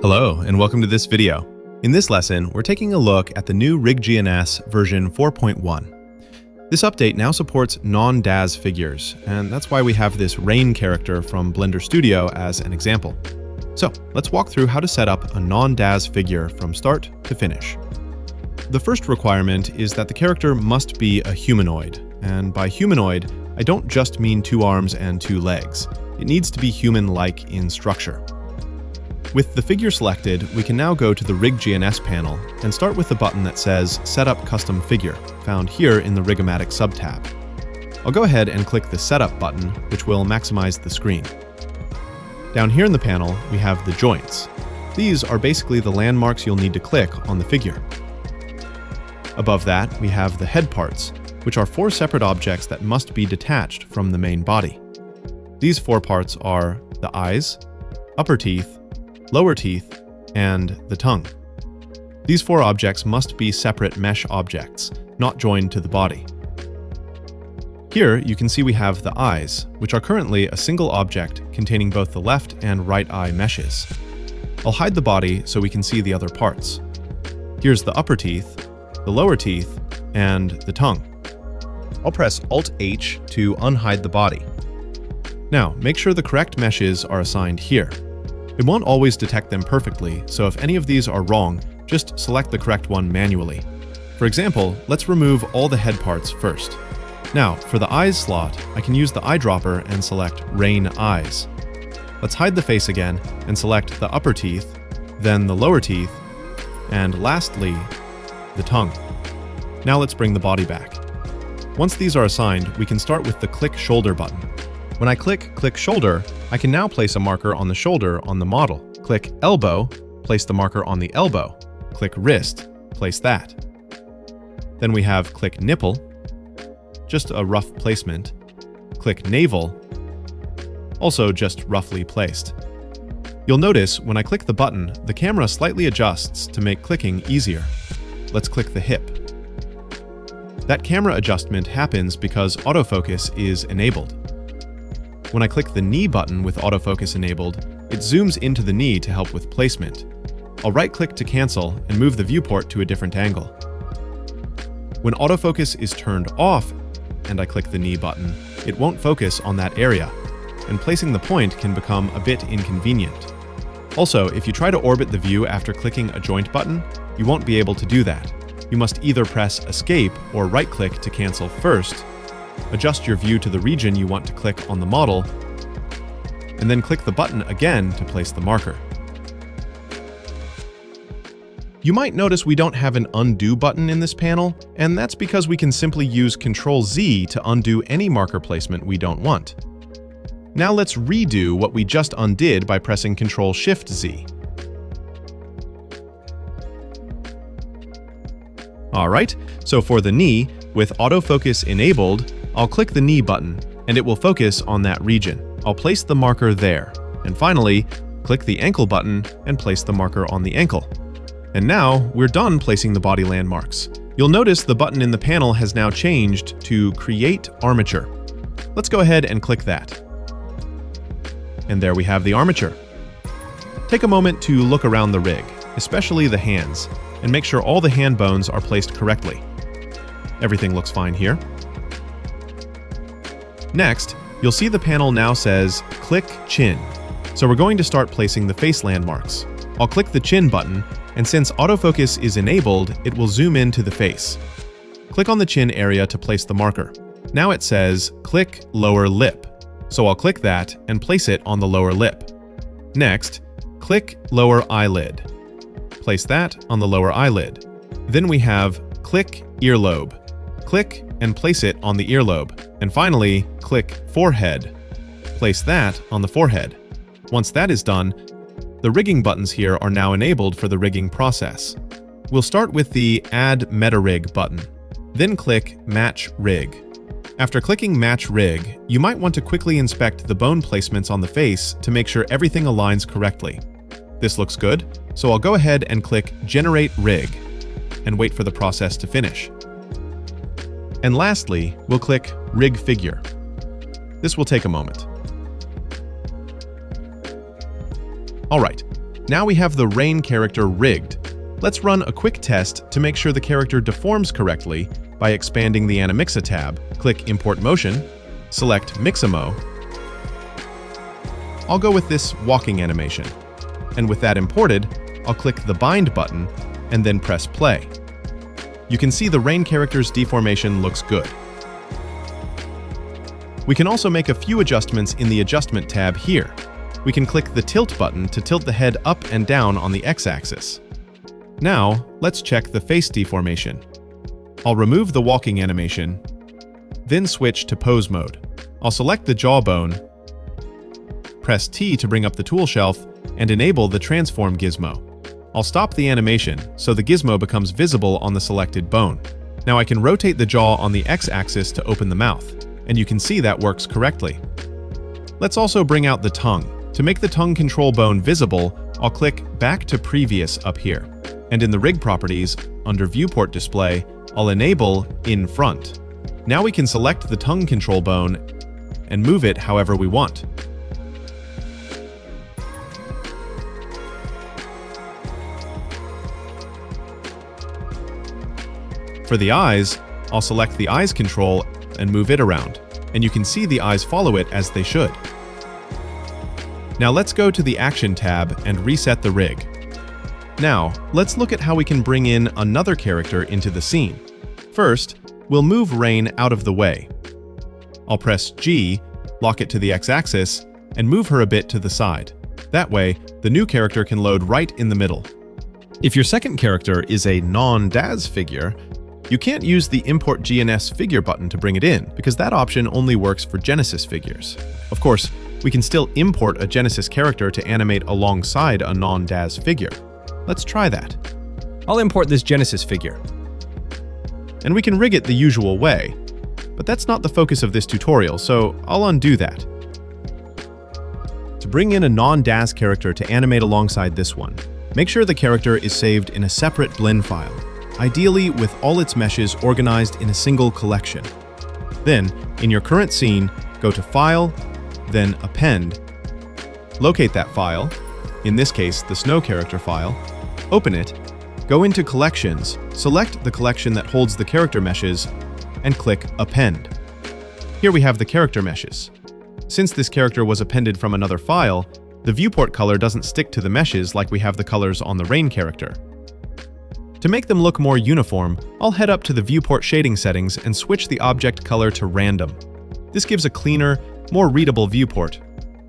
Hello, and welcome to this video. In this lesson, we're taking a look at the new Rig-GNS version 4.1. This update now supports Non-Daz figures, and that's why we have this rain character from Blender Studio as an example. So, let's walk through how to set up a Non-Daz figure from start to finish. The first requirement is that the character must be a humanoid, and by humanoid, I don't just mean 2 arms and 2 legs. It needs to be human-like in structure. With the figure selected, we can now go to the Rig-GNS panel and start with the button that says Set Up Custom Figure, found here in the Rig-O-Matic subtab. I'll go ahead and click the Setup button, which will maximize the screen. Down here in the panel, we have the joints. These are basically the landmarks you'll need to click on the figure. Above that, we have the head parts, which are 4 separate objects that must be detached from the main body. These 4 parts are the eyes, upper teeth, lower teeth, and the tongue. These 4 objects must be separate mesh objects, not joined to the body. Here you can see we have the eyes, which are currently a single object containing both the left and right eye meshes. I'll hide the body so we can see the other parts. Here's the upper teeth, the lower teeth, and the tongue. I'll press Alt-H to unhide the body. Now, make sure the correct meshes are assigned here. It won't always detect them perfectly, so if any of these are wrong, just select the correct one manually. For example, let's remove all the head parts first. Now, for the eyes slot, I can use the eyedropper and select Rain Eyes. Let's hide the face again and select the upper teeth, then the lower teeth, and lastly, the tongue. Now let's bring the body back. Once these are assigned, we can start with the Click Shoulder button. When I click Shoulder, I can now place a marker on the shoulder on the model. Click Elbow, place the marker on the elbow. Click Wrist, place that. Then we have Click Nipple, just a rough placement. Click Navel, also just roughly placed. You'll notice when I click the button, the camera slightly adjusts to make clicking easier. Let's click the hip. That camera adjustment happens because autofocus is enabled. When I click the knee button with autofocus enabled, it zooms into the knee to help with placement. I'll right-click to cancel and move the viewport to a different angle. When autofocus is turned off and I click the knee button, it won't focus on that area, and placing the point can become a bit inconvenient. Also, if you try to orbit the view after clicking a joint button, you won't be able to do that. You must either press Escape or right-click to cancel first, adjust your view to the region you want to click on the model, and then click the button again to place the marker. You might notice we don't have an Undo button in this panel, and that's because we can simply use Ctrl-Z to undo any marker placement we don't want. Now let's redo what we just undid by pressing Ctrl-Shift-Z. Alright, so for the knee, with autofocus enabled, I'll click the knee button, and it will focus on that region. I'll place the marker there. And finally, click the ankle button and place the marker on the ankle. And now, we're done placing the body landmarks. You'll notice the button in the panel has now changed to Create Armature. Let's go ahead and click that. And there we have the armature. Take a moment to look around the rig, especially the hands, and make sure all the hand bones are placed correctly. Everything looks fine here. Next, you'll see the panel now says Click Chin. So we're going to start placing the face landmarks. I'll click the Chin button, and since autofocus is enabled, it will zoom into the face. Click on the chin area to place the marker. Now it says Click Lower Lip. So I'll click that and place it on the lower lip. Next, click Lower Eyelid. Place that on the lower eyelid. Then we have Click Earlobe. Click and place it on the earlobe. And finally, click Forehead. Place that on the forehead. Once that is done, the rigging buttons here are now enabled for the rigging process. We'll start with the Add Meta Rig button. Then click Match Rig. After clicking Match Rig, you might want to quickly inspect the bone placements on the face to make sure everything aligns correctly. This looks good, so I'll go ahead and click Generate Rig and wait for the process to finish. And lastly, we'll click Rig Figure. This will take a moment. Alright, Now we have the rain character rigged. Let's run a quick test to make sure the character deforms correctly by expanding the Animate tab. Click Import Motion, select Mixamo. I'll go with this walking animation. And with that imported, I'll click the Bind button and then press play. You can see the rain character's deformation looks good. We can also make a few adjustments in the Adjustment tab here. We can click the Tilt button to tilt the head up and down on the X-axis. Now, let's check the face deformation. I'll remove the walking animation, then switch to pose mode. I'll select the jawbone, press T to bring up the tool shelf, and enable the transform gizmo. I'll stop the animation so the gizmo becomes visible on the selected bone. Now I can rotate the jaw on the X-axis to open the mouth, and you can see that works correctly. Let's also bring out the tongue. To make the tongue control bone visible, I'll click Back to Previous up here. And in the rig properties, under Viewport Display, I'll enable In Front. Now we can select the tongue control bone and move it however we want. For the eyes, I'll select the eyes control and move it around, and you can see the eyes follow it as they should. Now let's go to the Action tab and reset the rig. Now, let's look at how we can bring in another character into the scene. First, we'll move Rain out of the way. I'll press G, lock it to the X-axis, and move her a bit to the side. That way, the new character can load right in the middle. If your second character is a Non-Daz figure, you can't use the Import GNS figure button to bring it in, because that option only works for Genesis figures. Of course, we can still import a Genesis character to animate alongside a Non-Daz figure. Let's try that. I'll import this Genesis figure. And we can rig it the usual way, but that's not the focus of this tutorial, so I'll undo that. To bring in a Non-Daz character to animate alongside this one, make sure the character is saved in a separate blend file, ideally with all its meshes organized in a single collection. Then, in your current scene, go to File, then Append, locate that file, in this case the snow character file, open it, go into Collections, select the collection that holds the character meshes, and click Append. Here we have the character meshes. Since this character was appended from another file, the viewport color doesn't stick to the meshes like we have the colors on the rain character. To make them look more uniform, I'll head up to the viewport shading settings and switch the object color to random. This gives a cleaner, more readable viewport.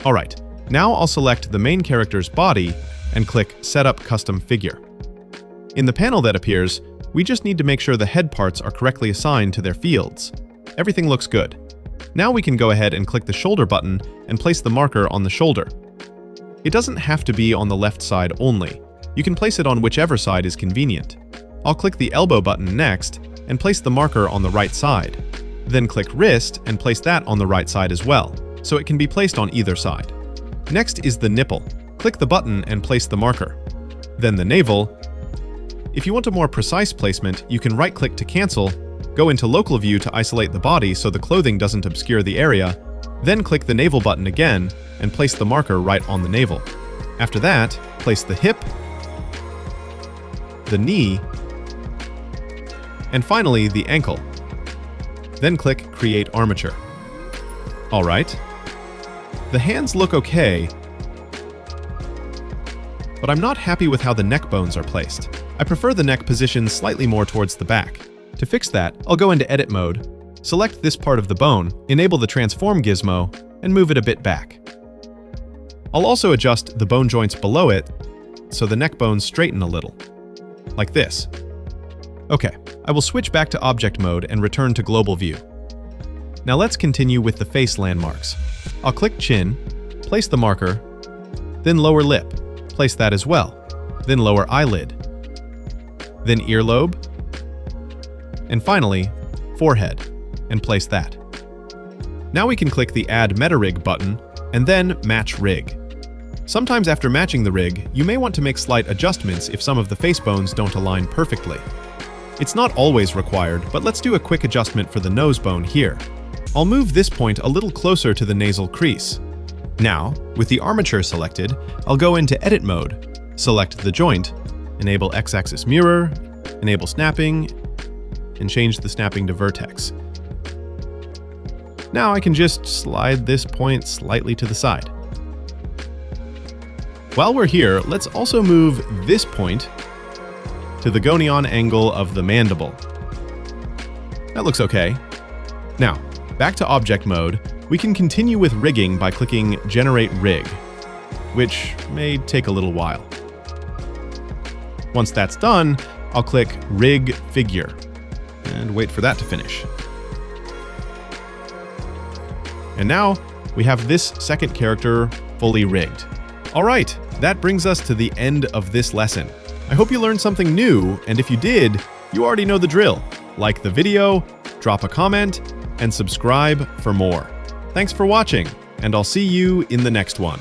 Alright, now I'll select the main character's body and click Set Up Custom Figure. In the panel that appears, we just need to make sure the head parts are correctly assigned to their fields. Everything looks good. Now we can go ahead and click the shoulder button and place the marker on the shoulder. It doesn't have to be on the left side only. You can place it on whichever side is convenient. I'll click the elbow button next and place the marker on the right side. Then click wrist and place that on the right side as well, so it can be placed on either side. Next is the nipple. Click the button and place the marker. Then the navel. If you want a more precise placement, you can right-click to cancel, go into local view to isolate the body so the clothing doesn't obscure the area, then click the navel button again and place the marker right on the navel. After that, place the hip, the knee, and finally the ankle. Then click Create Armature. Alright. The hands look okay, but I'm not happy with how the neck bones are placed. I prefer the neck position slightly more towards the back. To fix that, I'll go into Edit mode, select this part of the bone, enable the Transform gizmo, and move it a bit back. I'll also adjust the bone joints below it so the neck bones straighten a little, like this. Okay, I will switch back to Object mode and return to Global View. Now let's continue with the face landmarks. I'll click Chin, place the marker, then lower lip, place that as well, then lower eyelid, then earlobe, and finally, forehead, and place that. Now we can click the Add Meta Rig button, and then Match Rig. Sometimes after matching the rig, you may want to make slight adjustments if some of the face bones don't align perfectly. It's not always required, but let's do a quick adjustment for the nose bone here. I'll move this point a little closer to the nasal crease. Now, with the armature selected, I'll go into Edit mode, Select the joint, enable X-axis mirror, enable snapping, and change the snapping to vertex. Now I can just slide this point slightly to the side. While we're here, let's also move this point to the gonion angle of the mandible. That looks okay. Now, back to object mode, we can continue with rigging by clicking Generate Rig, which may take a little while. Once that's done, I'll click Rig Figure and wait for that to finish. And now we have this second character fully rigged. All right, that brings us to the end of this lesson. I hope you learned something new, and if you did, you already know the drill. Like the video, drop a comment, and subscribe for more. Thanks for watching, and I'll see you in the next one.